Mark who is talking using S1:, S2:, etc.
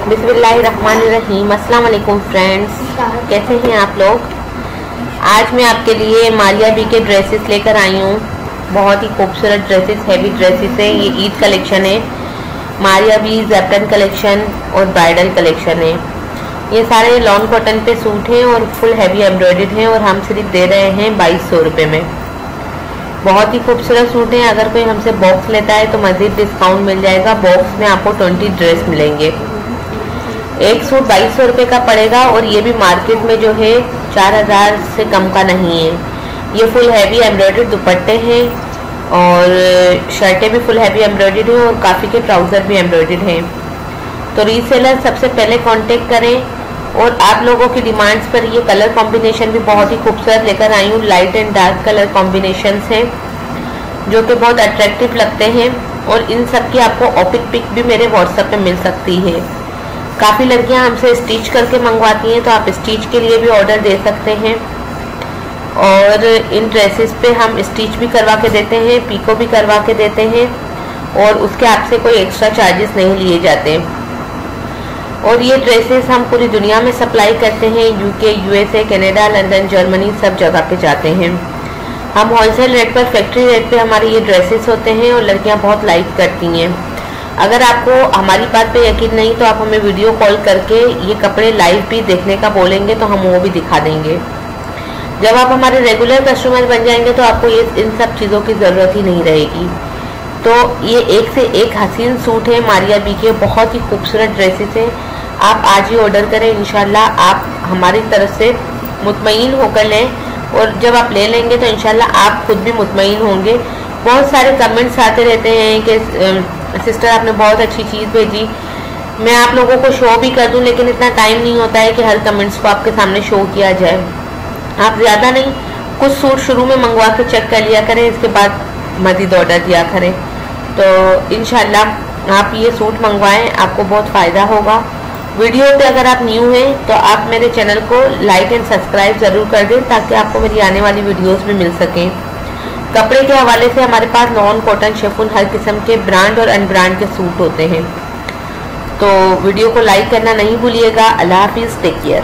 S1: बिस्मिल्लाहिर्रहमानिर्रहीम। अस्सलाम वालेकुम फ्रेंड्स, कैसे हैं आप लोग। आज मैं आपके लिए मारिया बी के ड्रेसेस लेकर आई हूँ। बहुत ही खूबसूरत ड्रेसेस, हैवी ड्रेसेस हैं। ये ईद कलेक्शन है, मारिया बी ज़ैप्टन कलेक्शन और ब्राइडल कलेक्शन है। ये सारे लॉन कॉटन पे सूट हैं और फुल हैवी एम्ब्रॉयडर्ड हैं और हम सिर्फ दे रहे हैं 2200 रुपये में। बहुत ही खूबसूरत सूट है। अगर कोई हमसे बॉक्स लेता है तो मज़ीद डिस्काउंट मिल जाएगा। बॉक्स में आपको 20 ड्रेस मिलेंगे। एक सूट 2200 रुपये का पड़ेगा और ये भी मार्केट में जो है 4000 से कम का नहीं है। ये फुल हैवी एम्ब्रॉयडर्ड दुपट्टे हैं और शर्टें भी फुल हैवी एम्ब्रॉयडर्ड हैं और काफ़ी के ट्राउज़र भी एम्ब्रॉयडर्ड हैं। तो रीसेलर सबसे पहले कांटेक्ट करें। और आप लोगों की डिमांड्स पर ये कलर कॉम्बिनेशन भी बहुत ही खूबसूरत लेकर आई हूँ। Light and dark colour combinations हैं जो कि बहुत अट्रैक्टिव लगते हैं और इन सब की आपको ऑफिस पिक भी मेरे व्हाट्सएप पे मिल सकती है। काफ़ी लड़कियां हमसे स्टिच करके मंगवाती हैं, तो आप स्टिच के लिए भी ऑर्डर दे सकते हैं। और इन ड्रेसेस पे हम स्टिच भी करवा के देते हैं, पिको भी करवा के देते हैं और उसके आपसे कोई एक्स्ट्रा चार्जेस नहीं लिए जाते। और ये ड्रेसेस हम पूरी दुनिया में सप्लाई करते हैं। UK, USA, Canada, London, Germany सब जगह पे जाते हैं। हम होलसेल रेट पर, फैक्ट्री रेट पे हमारे ये ड्रेसेस होते हैं और लड़कियां बहुत लाइक करती हैं। अगर आपको हमारी बात पे यकीन नहीं तो आप हमें वीडियो कॉल करके ये कपड़े लाइव भी देखने का बोलेंगे तो हम वो भी दिखा देंगे। जब आप हमारे रेगुलर कस्टमर बन जाएंगे तो आपको ये इन सब चीज़ों की ज़रूरत ही नहीं रहेगी। तो ये एक से एक हसीन सूट है मारिया बी के, बहुत ही खूबसूरत ड्रेसेस हैं। आप आज ही ऑर्डर करें, इंशाल्लाह आप हमारी तरफ से मुतमईन होकर लें और जब आप ले लेंगे तो इंशाल्लाह आप खुद भी मुतमईन होंगे। बहुत सारे कमेंट्स आते रहते हैं कि सिस्टर आपने बहुत अच्छी चीज़ भेजी। मैं आप लोगों को शो भी कर दूं, लेकिन इतना टाइम नहीं होता है कि हर कमेंट्स को आपके सामने शो किया जाए। आप ज़्यादा नहीं, कुछ सूट शुरू में मंगवा के चेक कर लिया करें, इसके बाद मज़ीद ऑर्डर दिया करें। तो इंशाल्लाह आप ये सूट मंगवाएं, आपको बहुत फ़ायदा होगा। वीडियो पे अगर आप न्यू हैं तो आप मेरे चैनल को लाइक एंड सब्सक्राइब ज़रूर कर दें ताकि आपको मेरी आने वाली वीडियोस भी मिल सकें। कपड़े के हवाले से हमारे पास नॉन कॉटन, शिफॉन, हर किस्म के ब्रांड और अनब्रांड के सूट होते हैं। तो वीडियो को लाइक करना नहीं भूलिएगा। अल्लाह हाफिज़, टेक केयर।